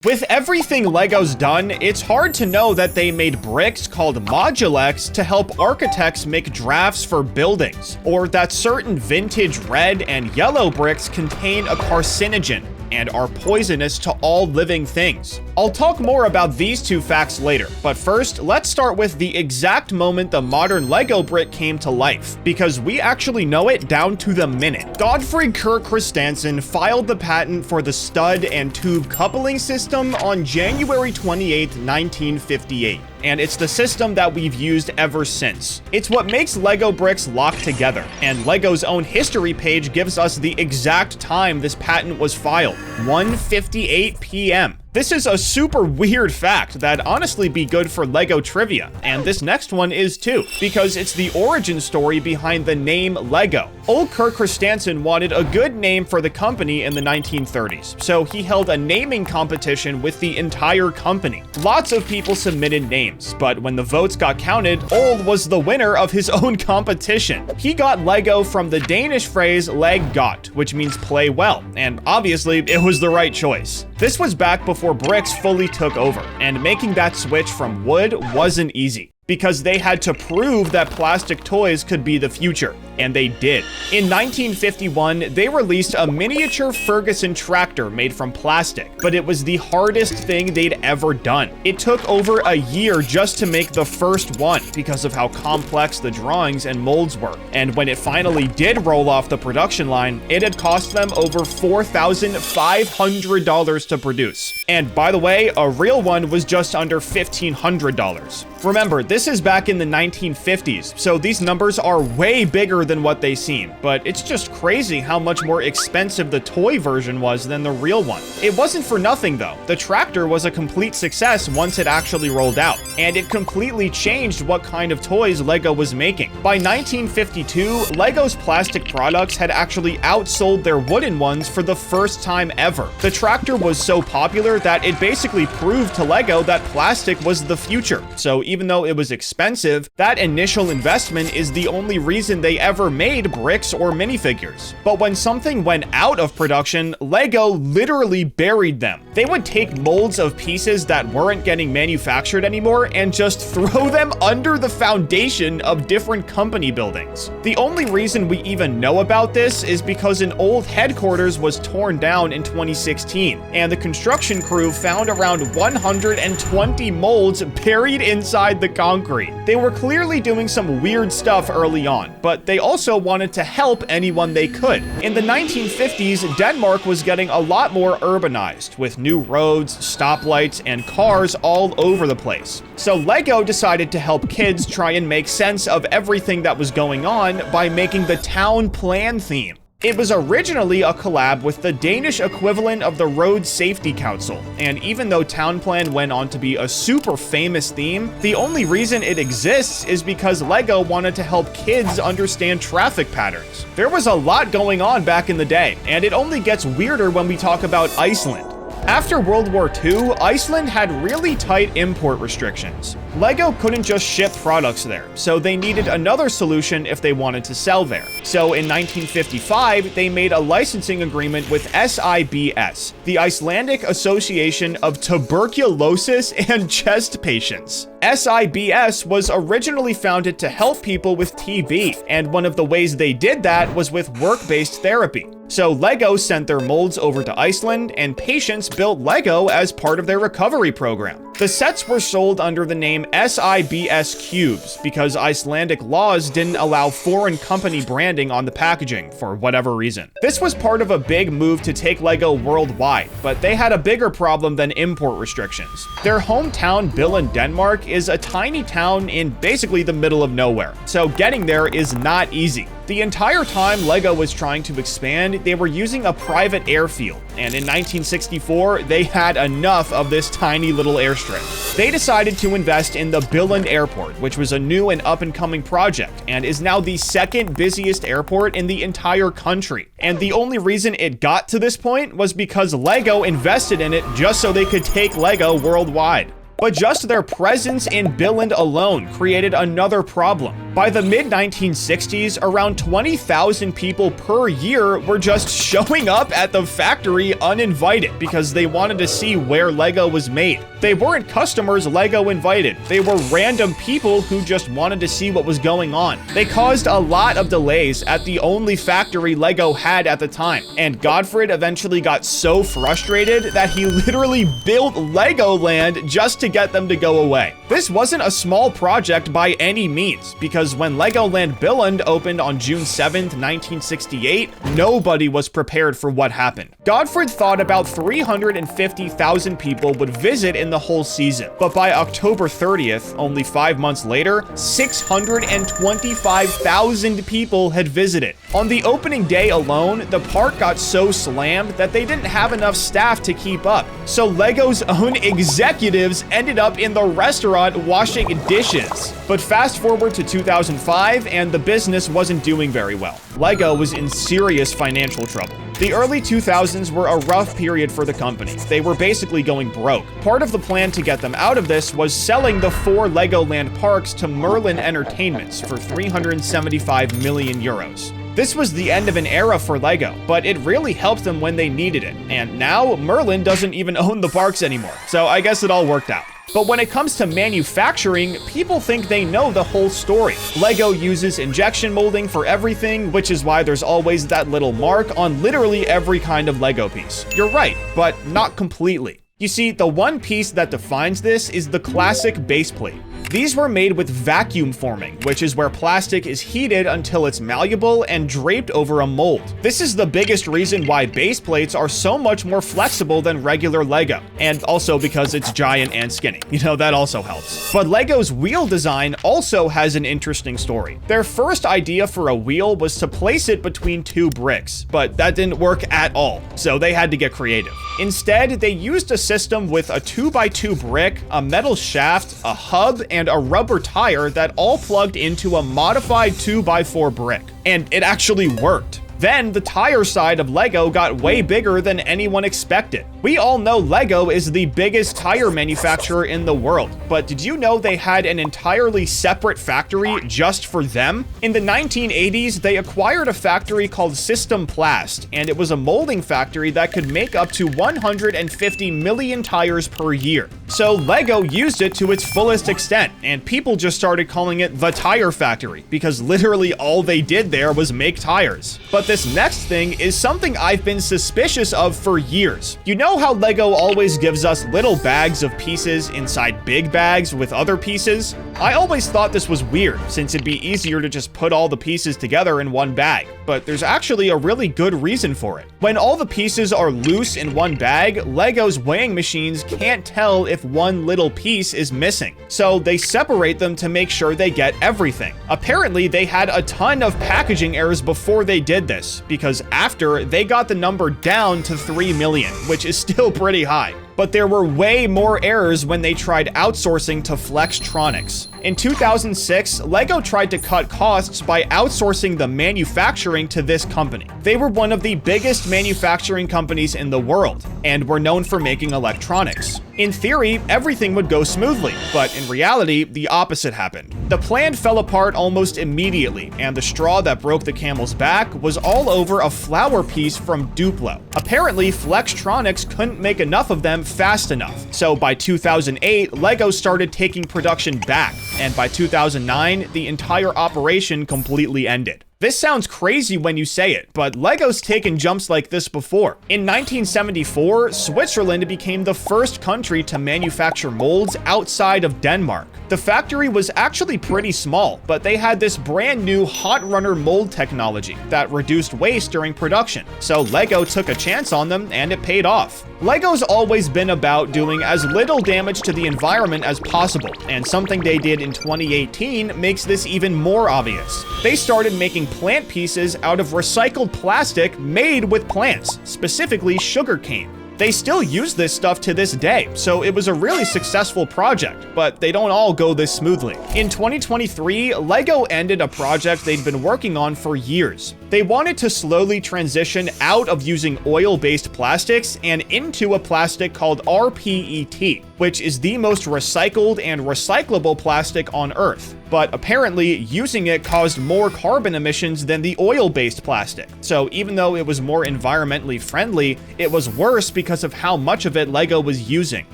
With everything LEGO's done, it's hard to know that they made bricks called Modulex to help architects make drafts for buildings, or that certain vintage red and yellow bricks contain a carcinogen and are poisonous to all living things. I'll talk more about these two facts later, but first, let's start with the exact moment the modern LEGO brick came to life, because we actually know it down to the minute. Godfrey Kurt Christensen filed the patent for the stud and tube coupling system on January 28, 1958. And it's the system that we've used ever since. It's what makes LEGO bricks lock together, and LEGO's own history page gives us the exact time this patent was filed, 1:58 p.m. This is a super weird fact that honestly be good for LEGO trivia, and this next one is too, because it's the origin story behind the name LEGO. Old Kurt Christensen wanted a good name for the company in the 1930s, so he held a naming competition with the entire company. Lots of people submitted names, but when the votes got counted, Old was the winner of his own competition. He got LEGO from the Danish phrase leg godt, which means play well, and obviously it was the right choice. This was back before bricks fully took over, and making that switch from wood wasn't easy, because they had to prove that plastic toys could be the future, and they did. In 1951, they released a miniature Ferguson tractor made from plastic, but it was the hardest thing they'd ever done. It took over a year just to make the first one because of how complex the drawings and molds were, and when it finally did roll off the production line, it had cost them over $4,500 to produce. And by the way, a real one was just under $1,500. Remember, this is back in the 1950s, so these numbers are way bigger than what they seem, but it's just crazy how much more expensive the toy version was than the real one. It wasn't for nothing though. The tractor was a complete success once it actually rolled out, and it completely changed what kind of toys LEGO was making. By 1952, LEGO's plastic products had actually outsold their wooden ones for the first time ever. The tractor was so popular that it basically proved to LEGO that plastic was the future. So even though it was expensive, that initial investment is the only reason they ever made bricks or minifigures. But when something went out of production, LEGO literally buried them. They would take molds of pieces that weren't getting manufactured anymore and just throw them under the foundation of different company buildings. The only reason we even know about this is because an old headquarters was torn down in 2016, and the construction crew found around 120 molds buried inside the concrete. They were clearly doing some weird stuff early on, but they also wanted to help anyone they could. In the 1950s, Denmark was getting a lot more urbanized, with new roads, stoplights, and cars all over the place. So LEGO decided to help kids try and make sense of everything that was going on by making the town plan theme. It was originally a collab with the Danish equivalent of the Road Safety Council, and even though Town Plan went on to be a super famous theme, the only reason it exists is because LEGO wanted to help kids understand traffic patterns. There was a lot going on back in the day, and it only gets weirder when we talk about Iceland. After World War II, Iceland had really tight import restrictions. LEGO couldn't just ship products there, so they needed another solution if they wanted to sell there. So in 1955, they made a licensing agreement with SIBS, the Icelandic Association of Tuberculosis and Chest Patients. SIBS was originally founded to help people with TB, and one of the ways they did that was with work-based therapy. So LEGO sent their molds over to Iceland, and patients built LEGO as part of their recovery program. The sets were sold under the name SIBS Cubes because Icelandic laws didn't allow foreign company branding on the packaging for whatever reason. This was part of a big move to take LEGO worldwide, but they had a bigger problem than import restrictions. Their hometown, Billund, Denmark, is a tiny town in basically the middle of nowhere, so getting there is not easy. The entire time LEGO was trying to expand, they were using a private airfield, and in 1964, they had enough of this tiny little airstrip. They decided to invest in the Billund Airport, which was a new and up-and-coming project, and is now the second busiest airport in the entire country. And the only reason it got to this point was because LEGO invested in it just so they could take LEGO worldwide. But just their presence in Billund alone created another problem. By the mid-1960s, around 20,000 people per year were just showing up at the factory uninvited because they wanted to see where Lego was made. They weren't customers Lego invited. They were random people who just wanted to see what was going on. They caused a lot of delays at the only factory Lego had at the time, and Godfred eventually got so frustrated that he literally built Legoland just to get them to go away. This wasn't a small project by any means, because when Legoland Billund opened on June 7th, 1968, nobody was prepared for what happened. Godfred thought about 350,000 people would visit in the whole season, but by October 30th, only 5 months later, 625,000 people had visited. On the opening day alone, the park got so slammed that they didn't have enough staff to keep up, so Lego's own executives ended up in the restaurant washing dishes. But fast forward to 2005, and the business wasn't doing very well. Lego was in serious financial trouble. The early 2000s were a rough period for the company. They were basically going broke. Part of the plan to get them out of this was selling the 4 Legoland parks to Merlin Entertainments for 375 million euros. This was the end of an era for Lego, but it really helped them when they needed it. And now Merlin doesn't even own the parks anymore, so I guess it all worked out. But when it comes to manufacturing, people think they know the whole story. Lego uses injection molding for everything, which is why there's always that little mark on literally every kind of Lego piece. You're right, but not completely. You see, the one piece that defines this is the classic base plate. These were made with vacuum forming, which is where plastic is heated until it's malleable and draped over a mold. This is the biggest reason why base plates are so much more flexible than regular Lego, and also because it's giant and skinny. You know, that also helps. But Lego's wheel design also has an interesting story. Their first idea for a wheel was to place it between 2 bricks, but that didn't work at all, so they had to get creative. Instead, they used a system with a 2x2 brick, a metal shaft, a hub, and a rubber tire that all plugged into a modified 2x4 brick. And it actually worked. Then, the tire side of Lego got way bigger than anyone expected. We all know Lego is the biggest tire manufacturer in the world, but did you know they had an entirely separate factory just for them? In the 1980s, they acquired a factory called System Plast, and it was a molding factory that could make up to 150 million tires per year. So Lego used it to its fullest extent, and people just started calling it the Tire Factory, because literally all they did there was make tires. But this next thing is something I've been suspicious of for years. You know how Lego always gives us little bags of pieces inside big bags with other pieces? I always thought this was weird, since it'd be easier to just put all the pieces together in one bag, but there's actually a really good reason for it. When all the pieces are loose in one bag, Lego's weighing machines can't tell if one little piece is missing, so they separate them to make sure they get everything. Apparently, they had a ton of packaging errors before they did this, because after, they got the number down to 3 million, which is still pretty high. But there were way more errors when they tried outsourcing to Flextronics. In 2006, Lego tried to cut costs by outsourcing the manufacturing to this company. They were one of the biggest manufacturing companies in the world, and were known for making electronics. In theory, everything would go smoothly, but in reality, the opposite happened. The plan fell apart almost immediately, and the straw that broke the camel's back was all over a flower piece from Duplo. Apparently, Flextronics couldn't make enough of them fast enough, so by 2008, Lego started taking production back, and by 2009, the entire operation completely ended. This sounds crazy when you say it, but Lego's taken jumps like this before. In 1974, Switzerland became the first country to manufacture molds outside of Denmark. The factory was actually pretty small, but they had this brand new hot runner mold technology that reduced waste during production. So Lego took a chance on them, and it paid off. Lego's always been about doing as little damage to the environment as possible, and something they did in 2018 makes this even more obvious. They started making plant pieces out of recycled plastic made with plants, specifically sugarcane. They still use this stuff to this day, so it was a really successful project, but they don't all go this smoothly. In 2023, Lego ended a project they'd been working on for years. They wanted to slowly transition out of using oil-based plastics and into a plastic called rPET, which is the most recycled and recyclable plastic on Earth. But apparently, using it caused more carbon emissions than the oil-based plastic. So even though it was more environmentally friendly, it was worse because of how much of it LEGO was using.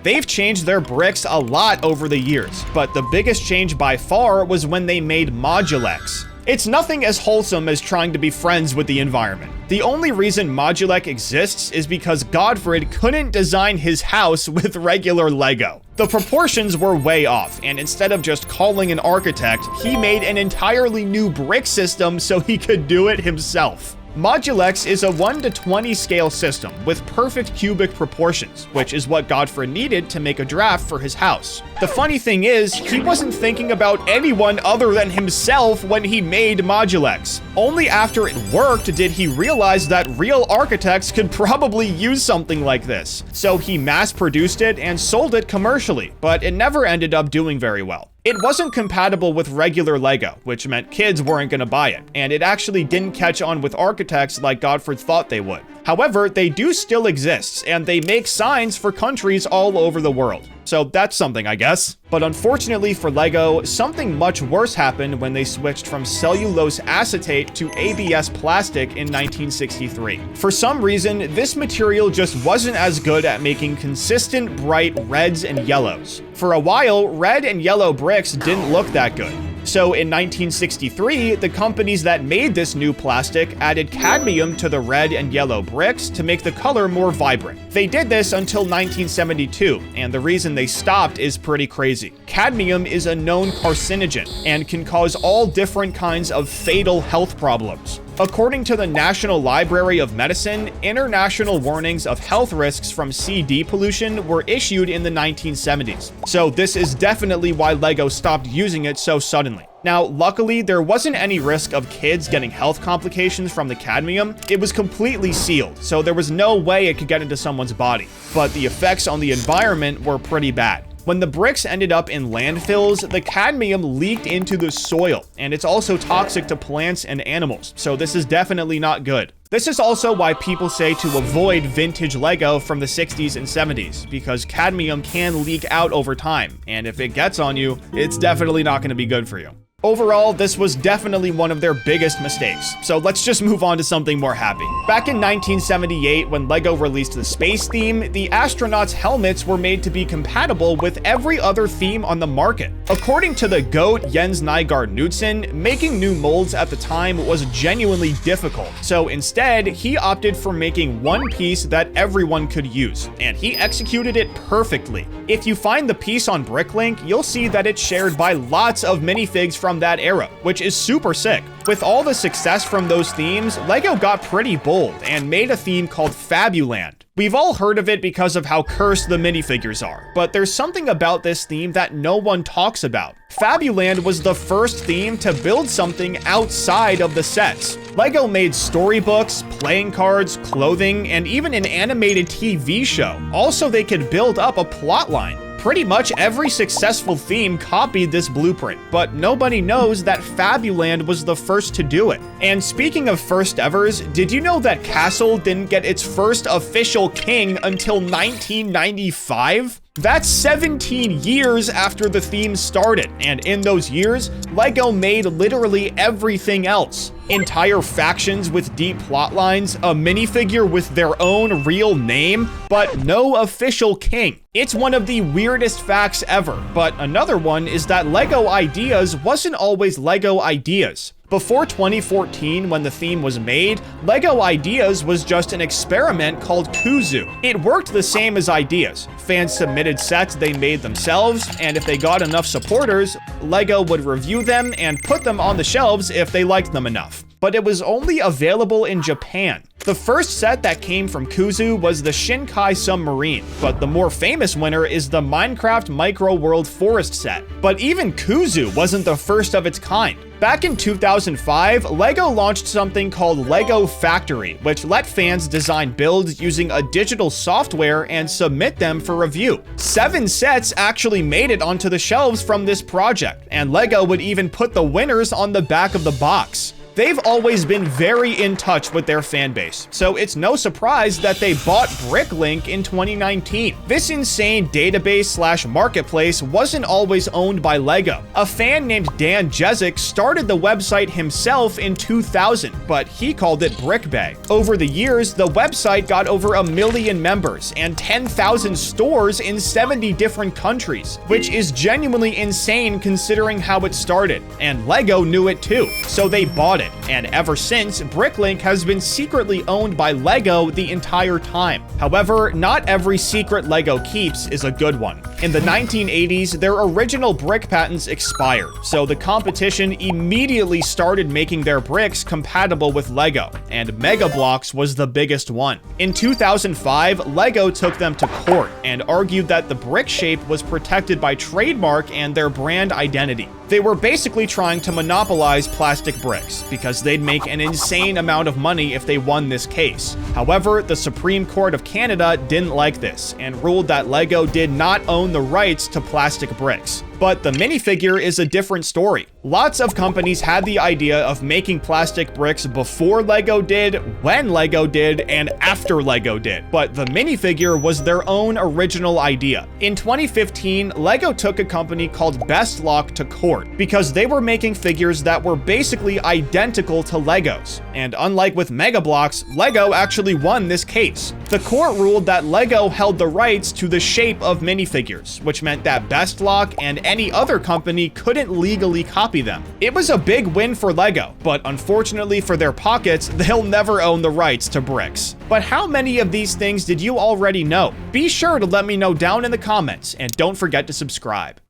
They've changed their bricks a lot over the years, but the biggest change by far was when they made Modulex. It's nothing as wholesome as trying to be friends with the environment. The only reason Modulex exists is because Godfred couldn't design his house with regular LEGO. The proportions were way off, and instead of just calling an architect, he made an entirely new brick system so he could do it himself. Modulex is a 1:20 scale system with perfect cubic proportions, which is what Godfred needed to make a draft for his house. The funny thing is, he wasn't thinking about anyone other than himself when he made Modulex. Only after it worked did he realize that real architects could probably use something like this. So he mass-produced it and sold it commercially, but it never ended up doing very well. It wasn't compatible with regular LEGO, which meant kids weren't going to buy it, and it actually didn't catch on with architects like Godfred thought they would. However, they do still exist, and they make signs for countries all over the world. So that's something, I guess. But unfortunately for LEGO, something much worse happened when they switched from cellulose acetate to ABS plastic in 1963. For some reason, this material just wasn't as good at making consistent bright reds and yellows. For a while, red and yellow bricks didn't look that good. So in 1963, the companies that made this new plastic added cadmium to the red and yellow bricks to make the color more vibrant. They did this until 1972, and the reason they stopped is pretty crazy. Cadmium is a known carcinogen and can cause all different kinds of fatal health problems. According to the National Library of Medicine, international warnings of health risks from CD pollution were issued in the 1970s. So this is definitely why LEGO stopped using it so suddenly. Now, luckily, there wasn't any risk of kids getting health complications from the cadmium. It was completely sealed, so there was no way it could get into someone's body. But the effects on the environment were pretty bad. When the bricks ended up in landfills, the cadmium leaked into the soil, and it's also toxic to plants and animals, so this is definitely not good. This is also why people say to avoid vintage LEGO from the 60s and 70s, because cadmium can leak out over time, and if it gets on you, it's definitely not going to be good for you. Overall, this was definitely one of their biggest mistakes, so let's just move on to something more happy. Back in 1978, when LEGO released the space theme, the astronauts' helmets were made to be compatible with every other theme on the market. According to the GOAT Jens Nygaard Knudsen, making new molds at the time was genuinely difficult, so instead, he opted for making one piece that everyone could use, and he executed it perfectly. If you find the piece on BrickLink, you'll see that it's shared by lots of minifigs from that era, which is super sick. With all the success from those themes, LEGO got pretty bold and made a theme called Fabuland. We've all heard of it because of how cursed the minifigures are, but there's something about this theme that no one talks about. Fabuland was the first theme to build something outside of the sets. LEGO made storybooks, playing cards, clothing, and even an animated TV show. Also, they could build up a plotline. Pretty much every successful theme copied this blueprint, but nobody knows that Fabuland was the first to do it. And speaking of first evers, did you know that Castle didn't get its first official king until 1995? That's 17 years after the theme started, and in those years, LEGO made literally everything else. Entire factions with deep plot lines, a minifigure with their own real name, but no official king. It's one of the weirdest facts ever, but another one is that LEGO Ideas wasn't always LEGO Ideas. Before 2014, when the theme was made, LEGO Ideas was just an experiment called Kuzu. It worked the same as Ideas. Fans submitted sets they made themselves, and if they got enough supporters, LEGO would review them and put them on the shelves if they liked them enough. But it was only available in Japan. The first set that came from Kuzu was the Shinkai Submarine, but the more famous winner is the Minecraft Micro World Forest set. But even Kuzu wasn't the first of its kind. Back in 2005, LEGO launched something called LEGO Factory, which let fans design builds using a digital software and submit them for review. 7 sets actually made it onto the shelves from this project, and LEGO would even put the winners on the back of the box. they've always been very in touch with their fan base, so it's no surprise that they bought BrickLink in 2019. This insane database/marketplace wasn't always owned by LEGO. A fan named Dan Jezik started the website himself in 2000, but he called it BrickBay. Over the years, the website got over 1 million members and 10,000 stores in 70 different countries, which is genuinely insane considering how it started, and LEGO knew it too, so they bought it, and ever since, BrickLink has been secretly owned by LEGO the entire time. However, not every secret LEGO keeps is a good one. In the 1980s, their original brick patents expired, so the competition immediately started making their bricks compatible with LEGO, and Mega Bloks was the biggest one. In 2005, LEGO took them to court and argued that the brick shape was protected by trademark and their brand identity. They were basically trying to monopolize plastic bricks because they'd make an insane amount of money if they won this case. However, the Supreme Court of Canada didn't like this and ruled that LEGO did not own the rights to plastic bricks. But the minifigure is a different story. Lots of companies had the idea of making plastic bricks before LEGO did, when LEGO did, and after LEGO did. But the minifigure was their own original idea. In 2015, LEGO took a company called Best Lock to court because they were making figures that were basically identical to LEGO's. And unlike with Mega Bloks, LEGO actually won this case. The court ruled that LEGO held the rights to the shape of minifigures, which meant that Best Lock and any other company couldn't legally copy them. It was a big win for LEGO, but unfortunately for their pockets, they'll never own the rights to bricks. But how many of these things did you already know? Be sure to let me know down in the comments, and don't forget to subscribe.